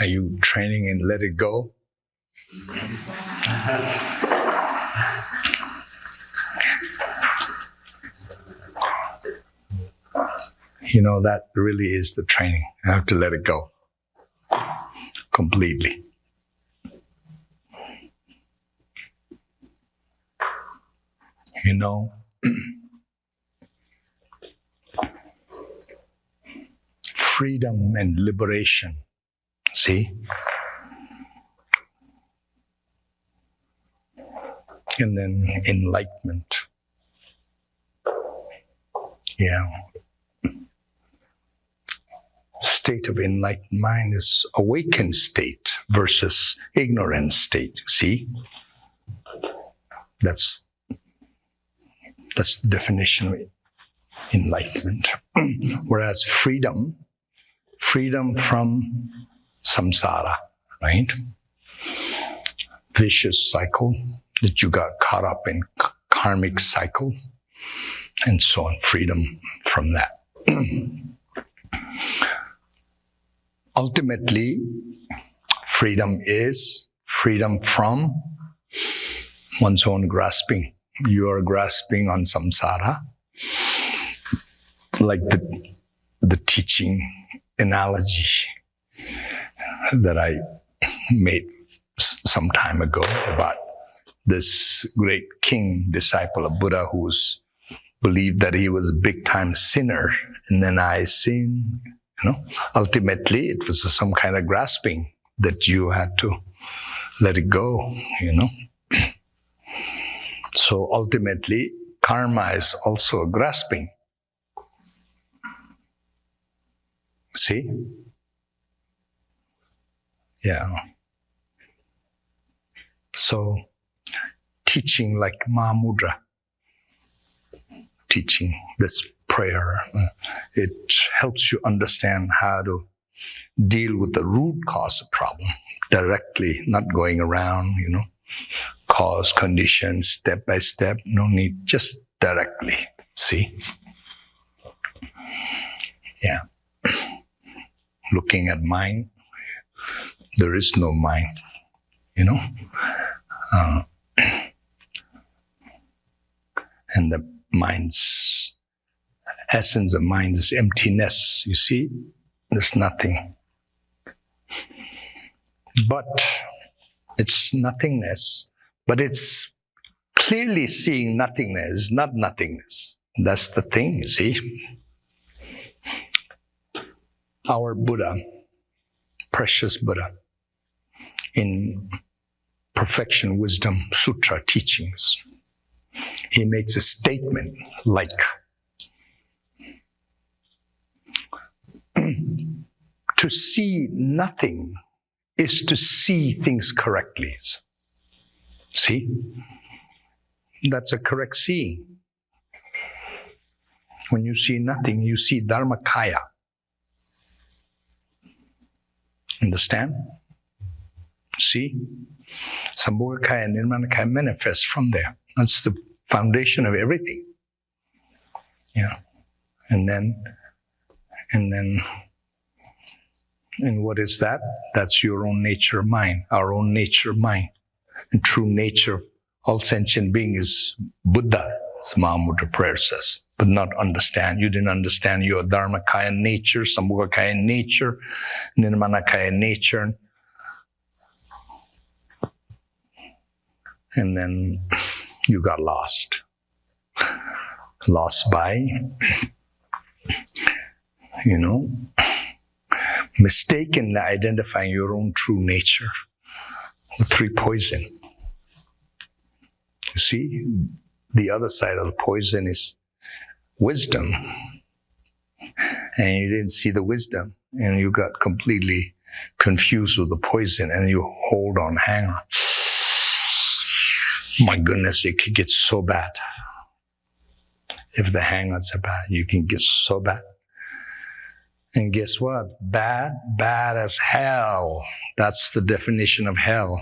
Are you training in let it go? You know, that really is the training. You have to let it go completely. You know, freedom and liberation, see? And then enlightenment. Yeah. State of enlightened mind is awakened state versus ignorant state, see? That's the definition of enlightenment. Whereas freedom from samsara, right? Vicious cycle that you got caught up in, karmic cycle, and so on. Freedom from that. Ultimately, freedom is freedom from one's own grasping. You are grasping on samsara, like the teaching analogy that I made some time ago about this great king, disciple of Buddha, who's believed that he was a big-time sinner, and then I sinned. You know, ultimately, it was some kind of grasping that you had to let it go, you know. So ultimately, karma is also a grasping. See? Yeah. So, teaching like Mahamudra, teaching this prayer, it helps you understand how to deal with the root cause of problem directly, not going around, you know, cause, condition, step by step, no need, just directly, see? Yeah. Looking at mind, there is no mind, you know? And the mind's essence of mind is emptiness, you see? There's nothing. But it's nothingness, but it's clearly seeing nothingness, not nothingness. That's the thing, you see? Our Buddha, precious Buddha, in Perfection Wisdom Sutra teachings, he makes a statement like, to see nothing is to see things correctly. See? That's a correct seeing. When you see nothing, you see Dharmakaya. Understand? See? Sambhogakaya and Nirmanakaya manifest from there. That's the foundation of everything. Yeah. And what is that? That's your own nature mind, our own nature mind. And true nature of all sentient being is Buddha, as Mahamudra prayer says. But not understand. You didn't understand your Dharmakaya nature, Sambhogakaya nature, Nirmanakaya nature. And then you got lost. Lost by, you know, mistakenly identifying your own true nature. The three poison. You see, the other side of the poison is wisdom. And you didn't see the wisdom, and you got completely confused with the poison, and you hold on, hang on. My goodness, it could get so bad. If the hang-ons are bad, you can get so bad. And guess what? Bad as hell. That's the definition of hell.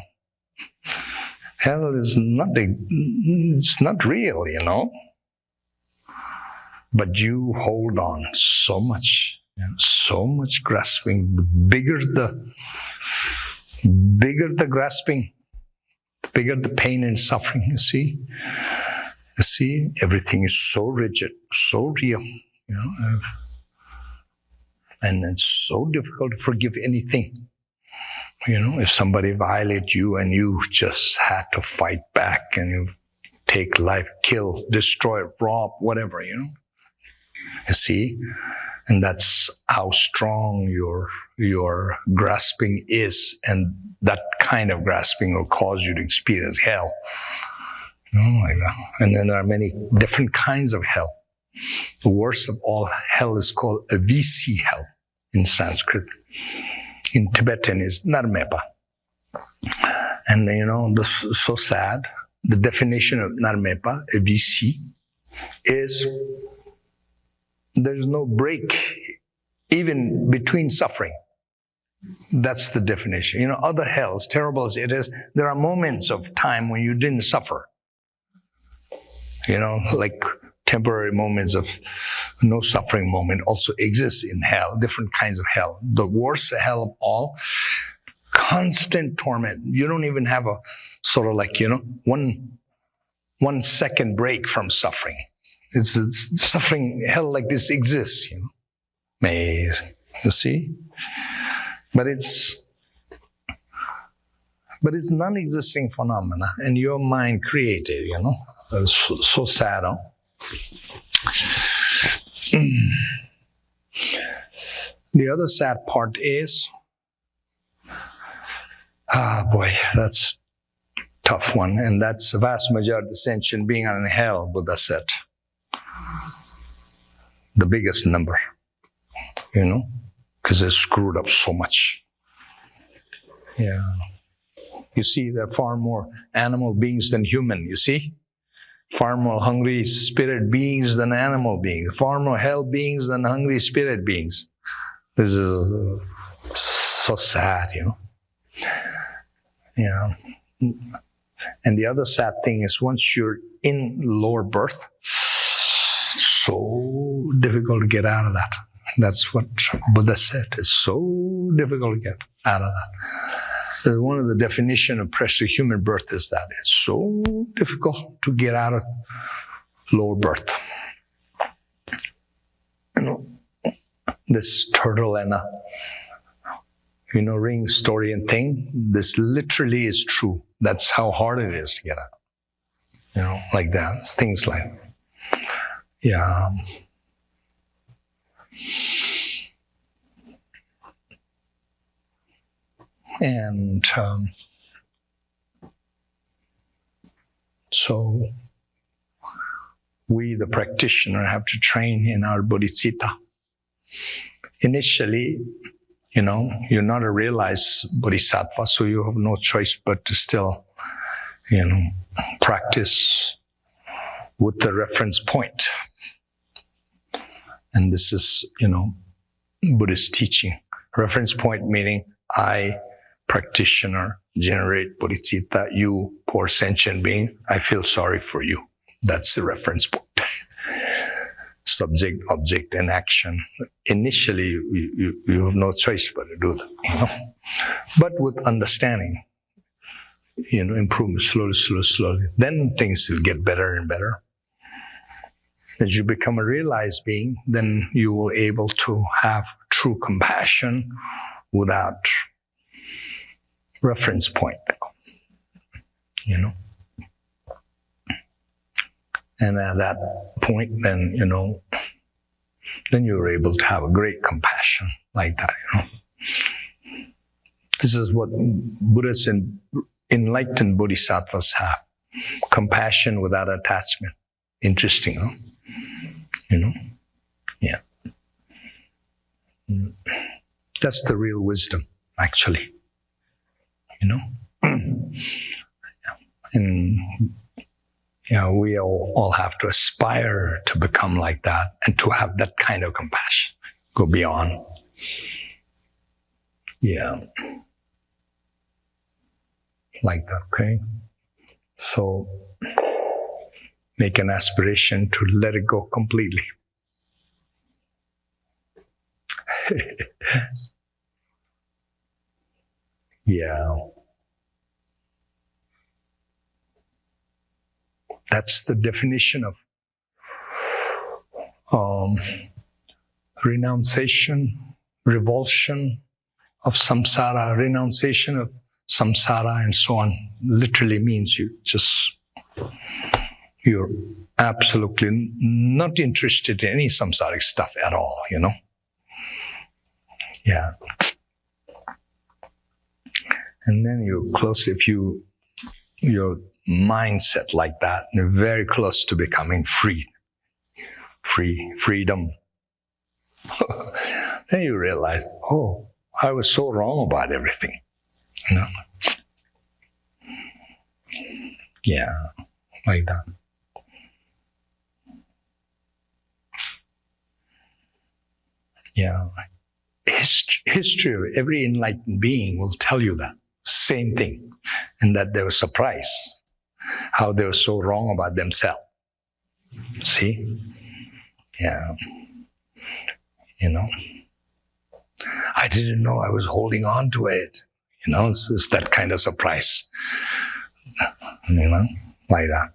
Hell is nothing, it's not real, you know. But you hold on so much So much grasping. The bigger the grasping, the bigger the pain and suffering, you see. You see, everything is so rigid, so real, and it's so difficult to forgive anything. If somebody violates you and you just had to fight back and you take life, kill, destroy, rob, whatever, You see? And that's how strong your grasping is. And that kind of grasping will cause you to experience hell. Like that. And then there are many different kinds of hell. The worst of all hell is called Avici hell in Sanskrit. In Tibetan is Narmepa. And this is so sad. The definition of Narmepa, Avici, is there's no break even between suffering. That's the definition. Other hells, terrible as it is, there are moments of time when you didn't suffer. Like temporary moments of no suffering moment also exists in hell, different kinds of hell. The worst hell of all, constant torment. You don't even have a sort of like, 1 second break from suffering. It's suffering, hell like this exists, Amazing. You see? But it's non-existing phenomena, and your mind created, It's so sad, huh? The other sad part is, that's a tough one, and that's the vast majority of the sentient being in hell, Buddha said. The biggest number, because they're screwed up so much. Yeah. You see, there are far more animal beings than human, you see? Far more hungry spirit beings than animal beings. Far more hell beings than hungry spirit beings. This is so sad, Yeah. And the other sad thing is once you're in lower birth, so difficult to get out of that. That's what Buddha said. It's so difficult to get out of that. One of the definitions of pressure human birth is that it's so difficult to get out of lower birth. This turtle and ring story and thing, this literally is true. That's how hard it is to get out. Like that. Things like that. Yeah. And so we, the practitioner, have to train in our bodhicitta. Initially, you're not a realized bodhisattva, so you have no choice but to still, practice with the reference point. And this is, Buddhist teaching. Reference point meaning I, practitioner, generate bodhicitta. You, poor sentient being, I feel sorry for you. That's the reference point. Subject, object, and action. Initially, you have no choice but to do that. But with understanding, improvement slowly. Then things will get better and better. As you become a realized being, then you will be able to have true compassion without reference point. And at that point, then, then you're able to have a great compassion like that, This is what Buddhists and enlightened bodhisattvas have. Compassion without attachment. Interesting, huh? Yeah. That's the real wisdom, actually. And we all have to aspire to become like that and to have that kind of compassion. Go beyond. Yeah. Like that, okay? So, make an aspiration to let it go completely. Yeah. That's the definition of renunciation, revulsion of samsara, renunciation of samsara, and so on. Literally means you're absolutely not interested in any samsaric stuff at all, you know? Yeah. And then you're close, if your mindset like that, you're very close to becoming freedom. Then you realize, oh, I was so wrong about everything. You know? Yeah, like that. Yeah. History of every enlightened being will tell you that same thing, and that they were surprised how they were so wrong about themselves. See? Yeah. You know, I didn't know I was holding on to it. You know, it's that kind of surprise. You know, like that.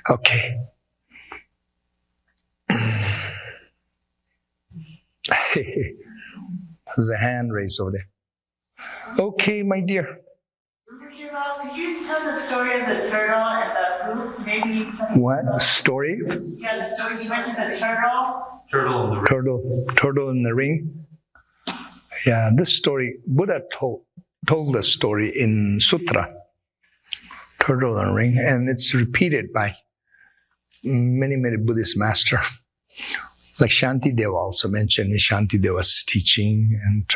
Okay. There's a hand raised over there. Okay, my dear. Could you tell the story of the turtle and the poop? Maybe what story? Yeah, the story. You mentioned the turtle. Turtle in the ring. Yeah, this story, Buddha told the story in Sutra, Turtle in the Ring, and it's repeated by many Buddhist masters. Like Shantideva also mentioned in Shantideva's teaching, and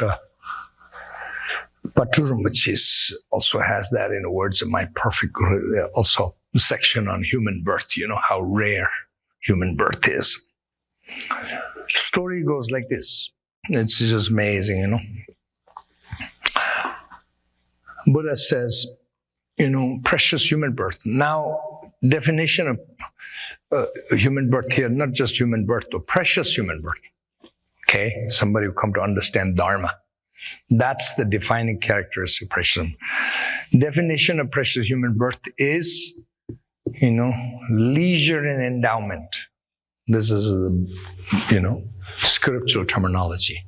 Patrul Rinpoche also has that in the words of My Perfect Guru, also a section on human birth, you know, how rare human birth is. Story goes like this. It's just amazing, you know. Buddha says, you know, precious human birth. Now, definition of human birth here, not just human birth, but precious human birth. Okay? Somebody who come to understand Dharma. That's the defining characteristic of precious. Definition of precious human birth is, you know, leisure and endowment. This is, you know, scriptural terminology.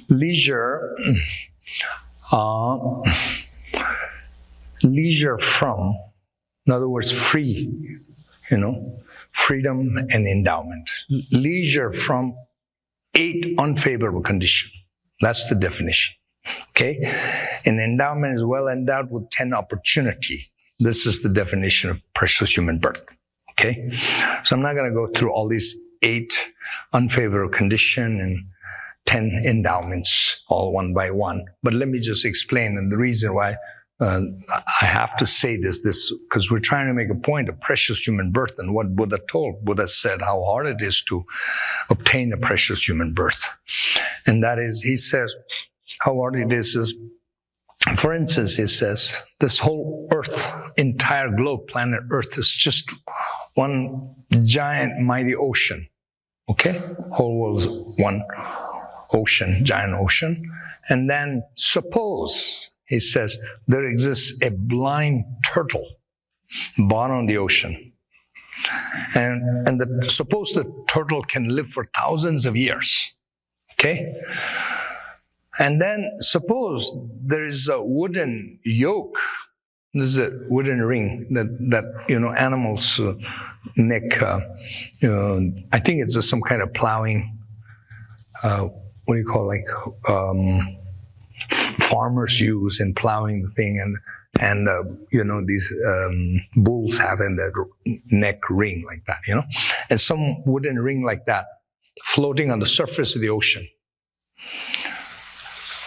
Leisure, leisure from, in other words, free, you know, freedom and endowment. Leisure from 8 unfavorable conditions. That's the definition. Okay? An endowment is well endowed with 10 opportunity. This is the definition of precious human birth. Okay? So I'm not going to go through all these 8 unfavorable conditions and 10 endowments all one by one. But let me just explain, and the reason why I have to say this because we're trying to make a point of precious human birth and what Buddha told. Buddha said how hard it is to obtain a precious human birth. And that is, he says, how hard it is, for instance, he says, this whole earth, entire globe, planet Earth is just one giant, mighty ocean. Okay? Whole world is one ocean, giant ocean. And then suppose, he says, there exists a blind turtle bottom of the ocean. And suppose the turtle can live for thousands of years. Okay? And then suppose there is a wooden yoke. This is a wooden ring that you know, animals' neck, I think it's some kind of plowing, what do you call, like, farmers use in plowing the thing, and you know, these bulls have in their neck ring like that, you know, and some wooden ring like that floating on the surface of the ocean.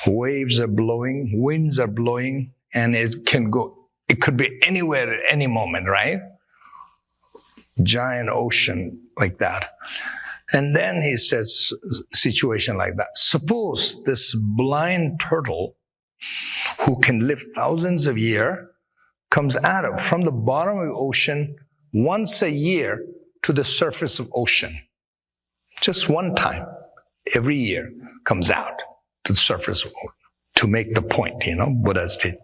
Waves are blowing, winds are blowing, and it could be anywhere at any moment, right? Giant ocean like that. And then he says, situation like that. Suppose this blind turtle, who can live thousands of years, comes out from the bottom of the ocean once a year to the surface of ocean. Just one time, every year, comes out to the surface to make the point, Buddha's did.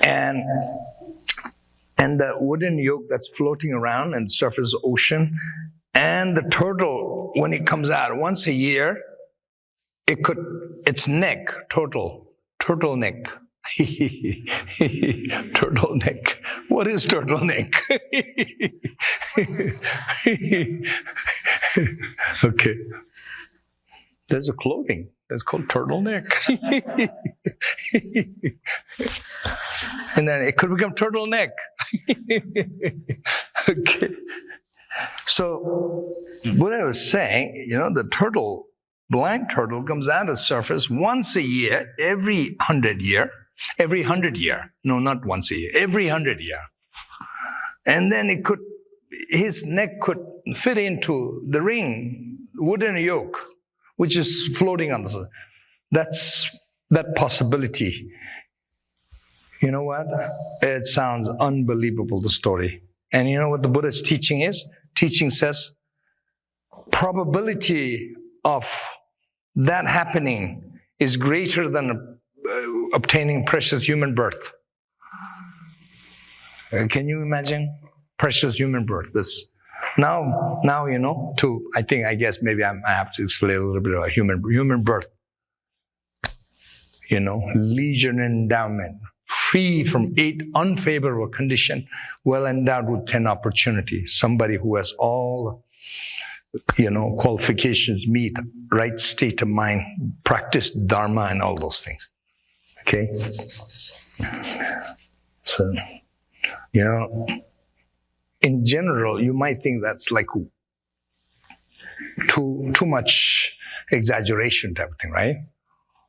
And the wooden yoke that's floating around in the surface ocean, and the turtle, when it comes out once a year, its neck, turtleneck. Turtleneck. What is turtleneck? Okay. There's a clothing that's called turtleneck. And then it could become turtleneck. Okay. So, what I was saying, the turtle, blind turtle, comes out of the surface once a year, every 100 year. No, not once a year, every 100 year. And then his neck could fit into the ring, wooden yoke, which is floating on the surface. That's that possibility. You know what? It sounds unbelievable, the story. And you know what the Buddha's teaching is? Teaching says, probability of that happening is greater than obtaining precious human birth. Can you imagine precious human birth? This now I guess maybe I have to explain a little bit about human birth. Leisure and endowment, free from 8 unfavorable condition, well endowed with 10 opportunities. Somebody who has all qualifications meet, right state of mind, practice dharma and all those things. Okay? So, in general, you might think that's like too much exaggeration type of thing, right?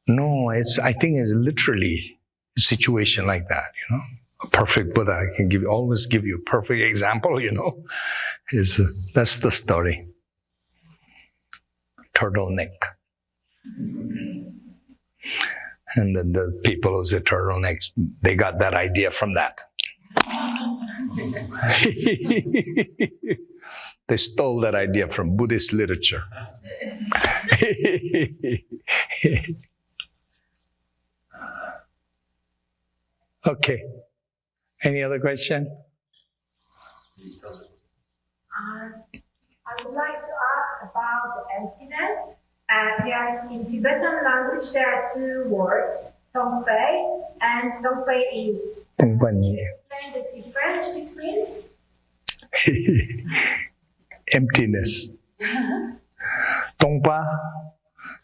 No, I think it's literally a situation like that, A perfect Buddha, I can always give you a perfect example, that's the story. Turtleneck. And then the people who say turtlenecks, they got that idea from that. They stole that idea from Buddhist literature. Okay. Any other question? I would like to ask about the emptiness. In Tibetan language, there are 2 words, tongfei and tongfei. Can you explain the difference between? Emptiness. Tongpa,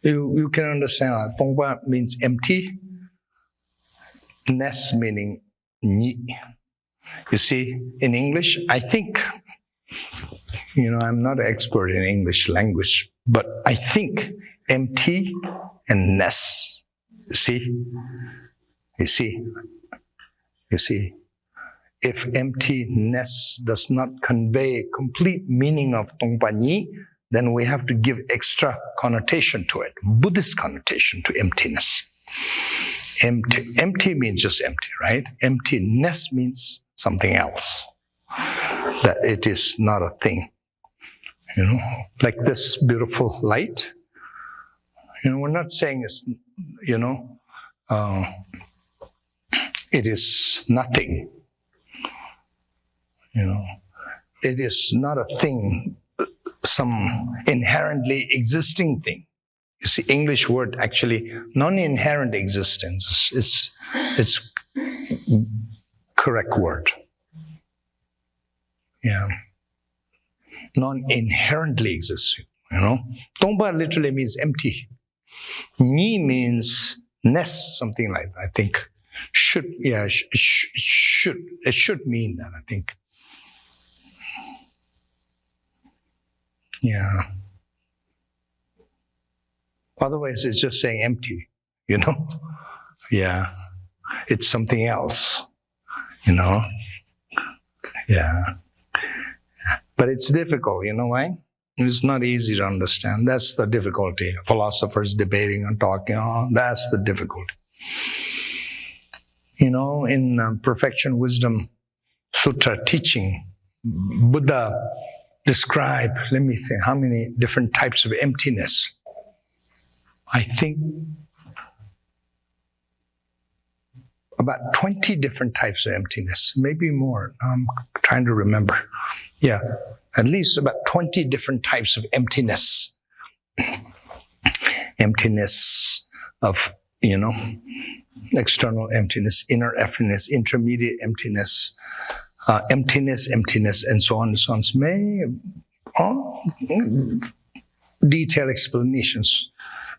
you can understand. Tongpa means empty. Ness meaning ni. You see, in English, I think, I'm not an expert in English language, but I think empty and ness. You see, if emptiness does not convey complete meaning of Tongpa Nyi, then we have to give extra connotation to it, Buddhist connotation to emptiness. Empty means just empty, right? Emptiness means something else. That it is not a thing. Like this beautiful light. We're not saying it's, it is nothing. It is not a thing, some inherently existing thing. You see, English word actually, non-inherent existence is correct word. Yeah. Non-inherently exists, Tongpa literally means empty. Ni means ness, something like that, I think. It should mean that, I think. Yeah. Otherwise, it's just saying empty, Yeah. It's something else, Yeah. But it's difficult, why? It's not easy to understand. That's the difficulty. Philosophers debating and talking, that's the difficulty. In Perfection Wisdom Sutra teaching, Buddha describe, let me think, how many different types of emptiness? I think about 20 different types of emptiness, maybe more. I'm trying to remember. Yeah, at least about 20 different types of emptiness. Emptiness of, external emptiness, inner emptiness, intermediate emptiness, emptiness, and so on and so on. All detailed explanations.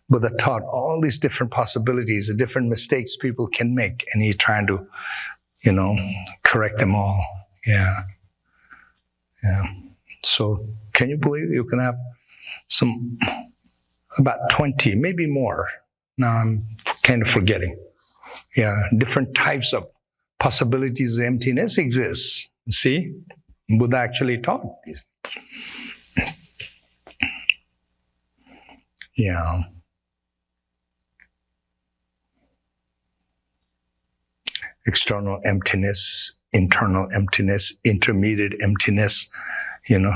Buddha taught all these different possibilities, the different mistakes people can make, and he's trying to, correct them all. Yeah. So, can you believe you can have about 20, maybe more? Now I'm kind of forgetting. Yeah, different types of possibilities of emptiness exists. See, Buddha actually taught these. Yeah. External emptiness, internal emptiness, intermediate emptiness, and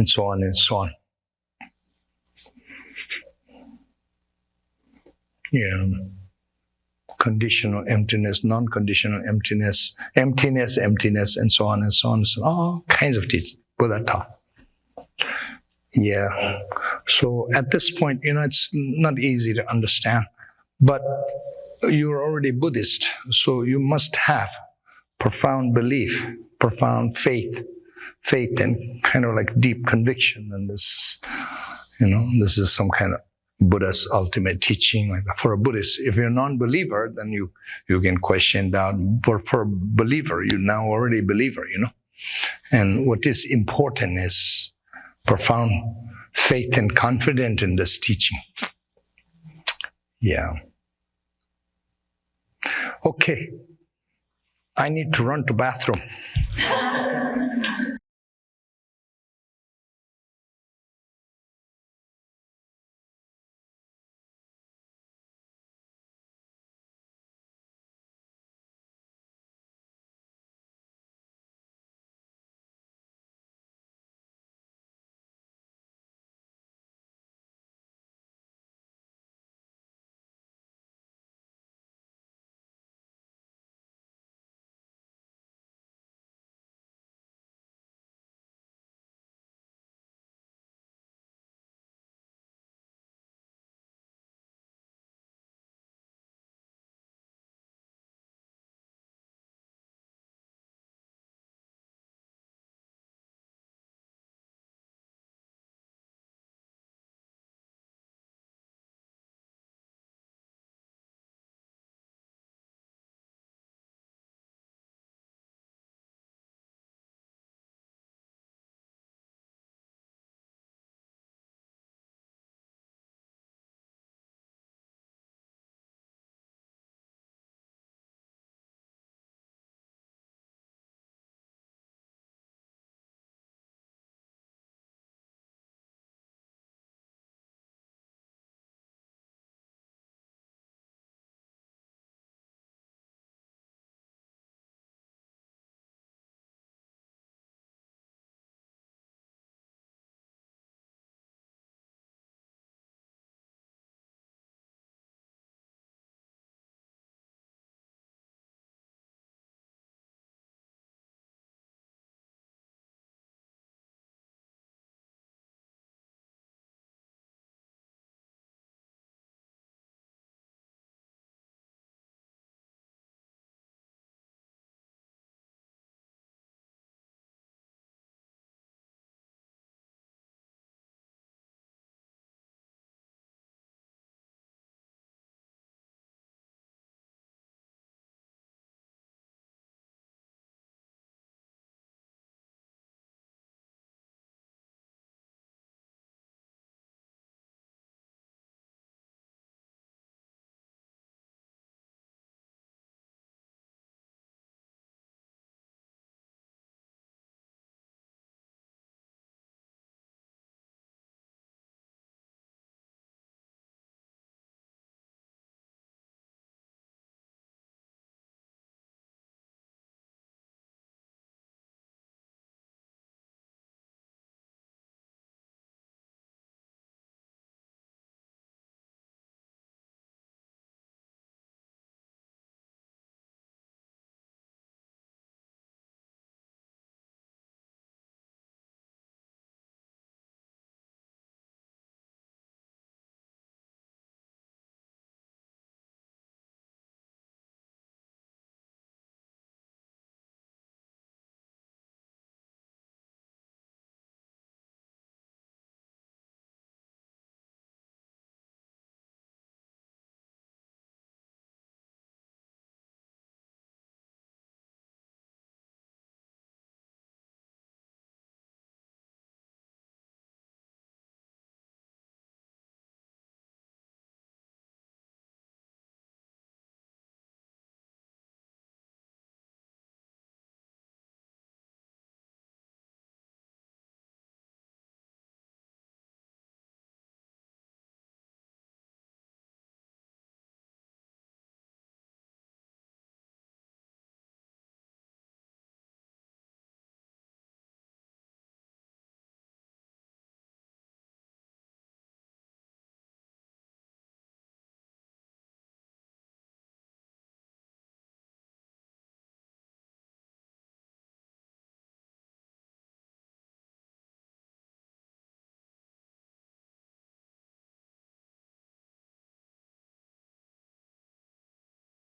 so on and so on. Yeah. Conditional emptiness, non-conditional emptiness, emptiness, and so on and so on. So all kinds of teachings Buddha taught. Yeah. So at this point, it's not easy to understand, but you're already Buddhist, so you must have profound belief, profound faith and kind of like deep conviction. And this, this is some kind of Buddha's ultimate teaching. Like for a Buddhist, if you're a non-believer, then you can question, doubt. But for a believer, you're now already a believer, And what is important is profound faith and confidence in this teaching. Yeah. Okay. I need to run to bathroom.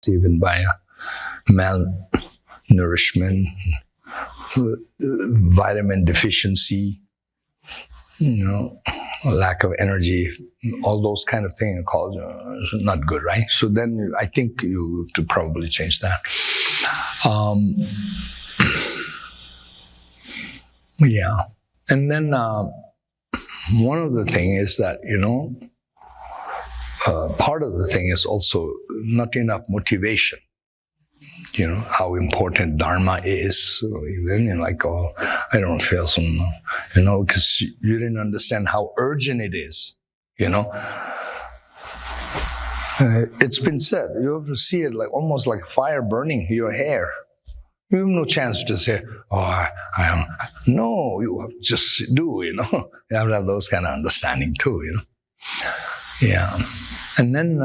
even by malnourishment, vitamin deficiency, lack of energy, all those kind of things are called not good, right? So then I think you have to probably change that. Yeah. And then one of the things is that, part of the thing is also not enough motivation. How important Dharma is. So then you're like, oh, I don't feel some, because you didn't understand how urgent it is, It's been said, you have to see it like almost like fire burning your hair. You have no chance to say, oh, I am. No, you have to just do, You have to have those kind of understanding too, Yeah. And then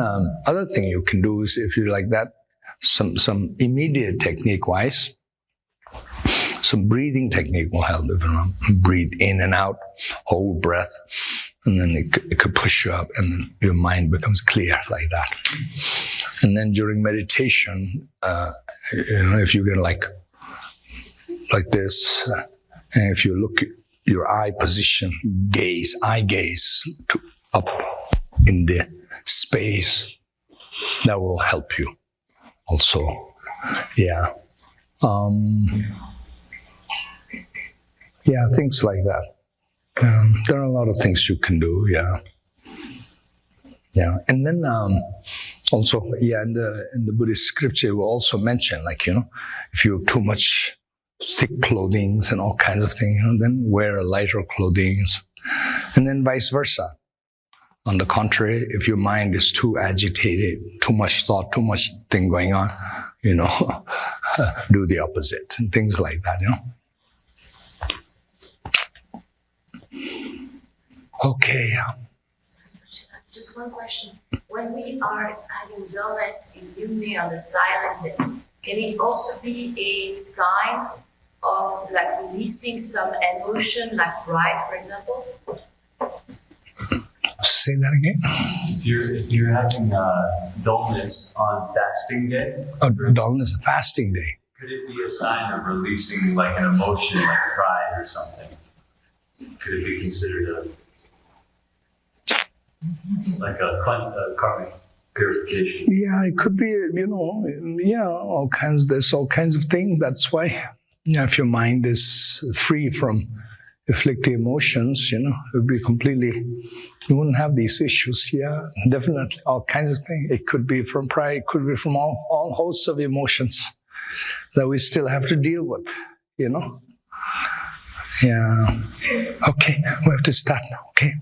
other thing you can do is if you like that, some immediate technique-wise, some breathing technique will help. If you breathe in and out, hold breath, and then it could push you up, and your mind becomes clear like that. And then during meditation, if you get like this, and if you look at your eye position, eye gaze up in the space, that will help you. Also, yeah. Things like that. There are a lot of things you can do, yeah. And then also, in the Buddhist scripture, we also mention, if you have too much thick clothing and all kinds of things, then wear lighter clothing. And then vice versa. On the contrary, if your mind is too agitated, too much thought, too much thing going on, do the opposite and things like that, Okay. Just one question. When we are having dullness in unity on the silent day, can it also be a sign of releasing some emotion, like pride, for example? Say that again. If you're having dullness on fasting day, dullness fasting day. Could it be a sign of releasing an emotion like pride or something? Could it be considered a karmic purification? Yeah, it could be. There's all kinds of things. That's why, if your mind is free from afflictive emotions, it would be completely. You wouldn't have these issues. Yeah, definitely, all kinds of things. It could be from pride. It could be from all hosts of emotions that we still have to deal with. Yeah. Okay, we have to start now. Okay.